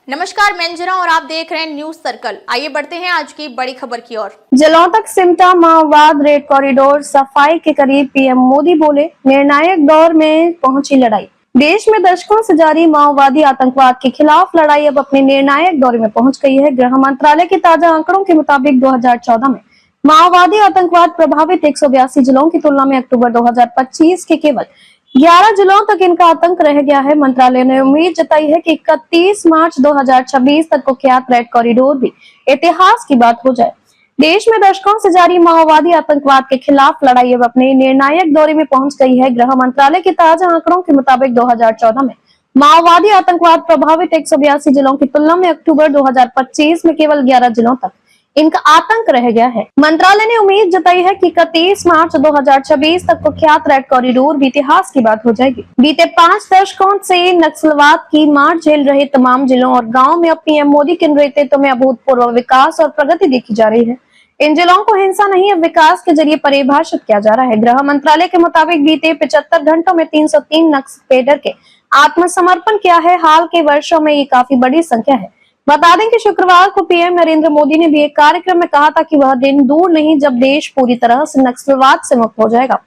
नमस्कार, मैं अंजना और आप देख रहे हैं न्यूज सर्कल। आइए बढ़ते हैं आज की बड़ी खबर की ओर। जलौन सिमटा माओवाद रेड कॉरिडोर सफाई के करीब पीएम मोदी बोले, निर्णायक दौर में पहुंची लड़ाई। देश में दशकों से जारी माओवादी आतंकवाद के खिलाफ लड़ाई अब अपने निर्णायक दौर में पहुंच गई है। गृह मंत्रालय के ताजा आंकड़ों के मुताबिक 2014 में माओवादी आतंकवाद प्रभावित 182 जिलों की तुलना में अक्टूबर 2025 के केवल 11 जिलों तक इनका आतंक रह गया है। मंत्रालय ने उम्मीद जताई है कि 31 मार्च 2026 तक कुख्यात रेड कॉरिडोर भी इतिहास की बात हो जाए। देश में दशकों से जारी माओवादी आतंकवाद के खिलाफ लड़ाई अब अपने निर्णायक दौरे में पहुंच गई है। गृह मंत्रालय के ताजा आंकड़ों के मुताबिक 2014 में माओवादी आतंकवाद प्रभावित 182 जिलों की तुलना में अक्टूबर 2025 में केवल 11 जिलों तक इनका आतंक रह गया है। मंत्रालय ने उम्मीद जताई है कि 31 मार्च 2026 तक कुख्यात रेड कॉरिडोर भी इतिहास की बात हो जाएगी। बीते 5 दशकों से नक्सलवाद की मार झेल रहे तमाम जिलों और गाँव में अब पीएम मोदी के नेतृत्व में अभूतपूर्व विकास और प्रगति देखी जा रही है। इन जिलों को हिंसा नहीं, अब विकास के जरिए परिभाषित किया जा रहा है। गृह मंत्रालय के मुताबिक बीते 75 घंटों में 303 नक्सलेटर के आत्मसमर्पण किया है। हाल के वर्षों में ये काफी बड़ी संख्या है। बता दें कि शुक्रवार को पीएम नरेंद्र मोदी ने भी एक कार्यक्रम में कहा था कि वह दिन दूर नहीं जब देश पूरी तरह से नक्सलवाद से मुक्त हो जाएगा।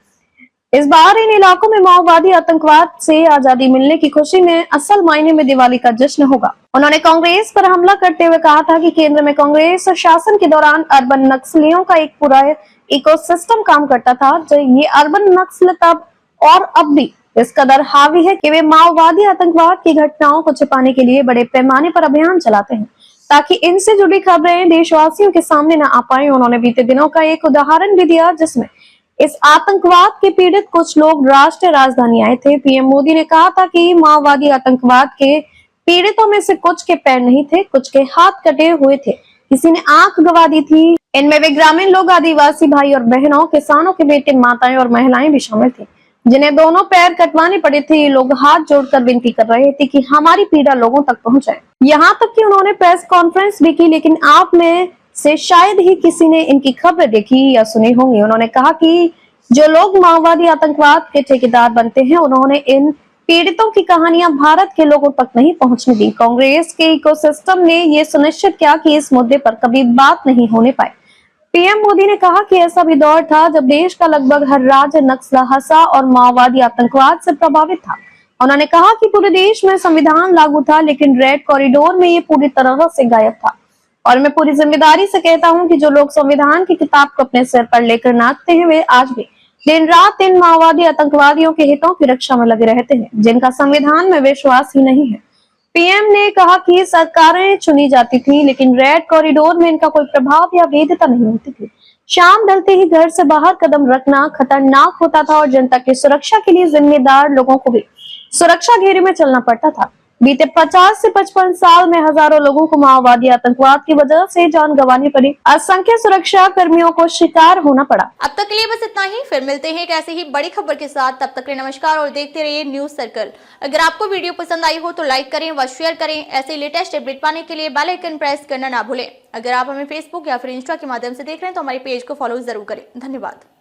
इस बार इन इलाकों में माओवादी आतंकवाद से आजादी मिलने की खुशी में असल मायने में दिवाली का जश्न होगा। उन्होंने कांग्रेस पर हमला करते हुए कहा था कि केंद्र में कांग्रेस शासन के दौरान अर्बन नक्सलियों का एक पूरा इकोसिस्टम काम करता था। ये अर्बन नक्सल तब और अब भी इस कदर हावी है कि वे माओवादी आतंकवाद की घटनाओं को छिपाने के लिए बड़े पैमाने पर अभियान चलाते हैं ताकि इनसे जुड़ी खबरें देशवासियों के सामने न आ पाए। उन्होंने बीते दिनों का एक उदाहरण भी दिया जिसमें इस आतंकवाद के पीड़ित कुछ लोग राष्ट्रीय राजधानी आए थे। पीएम मोदी ने कहा था कि माओवादी आतंकवाद के पीड़ितों में से कुछ के पैर नहीं थे, कुछ के हाथ कटे हुए थे, किसी ने आंख गंवा दी थी। इनमें वे ग्रामीण लोग, आदिवासी भाई और बहनों, किसानों के बेटे, माताएं और महिलाएं भी शामिल थे जिन्हें दोनों पैर कटवाने पड़े थे। ये लोग हाथ जोड़कर विनती कर रहे थे कि हमारी पीड़ा लोगों तक पहुंचाए। यहाँ तक कि उन्होंने प्रेस कॉन्फ्रेंस भी की, लेकिन आप में से शायद ही किसी ने इनकी खबरें देखी या सुनी होंगी। उन्होंने कहा कि जो लोग माओवादी आतंकवाद के ठेकेदार बनते हैं, उन्होंने इन पीड़ितों की कहानियां भारत के लोगों तक नहीं पहुंचने दी। कांग्रेस के इकोसिस्टम ने ये सुनिश्चित किया कि इस मुद्दे पर कभी बात नहीं होने पाए। पीएम मोदी ने कहा कि ऐसा भी दौर था जब देश का लगभग हर राज्य नक्सलहसा और माओवादी आतंकवाद से प्रभावित था। उन्होंने कहा कि पूरे देश में संविधान लागू था, लेकिन रेड कॉरिडोर में ये पूरी तरह से गायब था। और मैं पूरी जिम्मेदारी से कहता हूं कि जो लोग संविधान की किताब को अपने सिर पर लेकर नाचते हैं, वे आज भी दिन रात इन माओवादी आतंकवादियों के हितों की रक्षा में लगे रहते हैं, जिनका संविधान में विश्वास ही नहीं है। पीएम ने कहा कि सरकारें चुनी जाती थी, लेकिन रेड कॉरिडोर में इनका कोई प्रभाव या वैधता नहीं होती थी। शाम ढलते ही घर से बाहर कदम रखना खतरनाक होता था और जनता की सुरक्षा के लिए जिम्मेदार लोगों को भी सुरक्षा घेरे में चलना पड़ता था। बीते 50 से 55 साल में हजारों लोगों को माओवादी आतंकवाद की वजह से जान गंवानी पड़ी, असंख्य सुरक्षा कर्मियों को शिकार होना पड़ा। अब तक के लिए बस इतना ही, फिर मिलते हैं एक ऐसे ही बड़ी खबर के साथ। तब तक के लिए नमस्कार और देखते रहिए न्यूज सर्कल। अगर आपको वीडियो पसंद आई हो तो लाइक करें व शेयर करें। ऐसे लेटेस्ट अपडेट पाने के लिए बेल आइकन प्रेस करना ना भूलें। अगर आप हमें फेसबुक या फिर इंस्टा के माध्यम से देख रहे हैं तो हमारे पेज को फॉलो जरूर करें। धन्यवाद।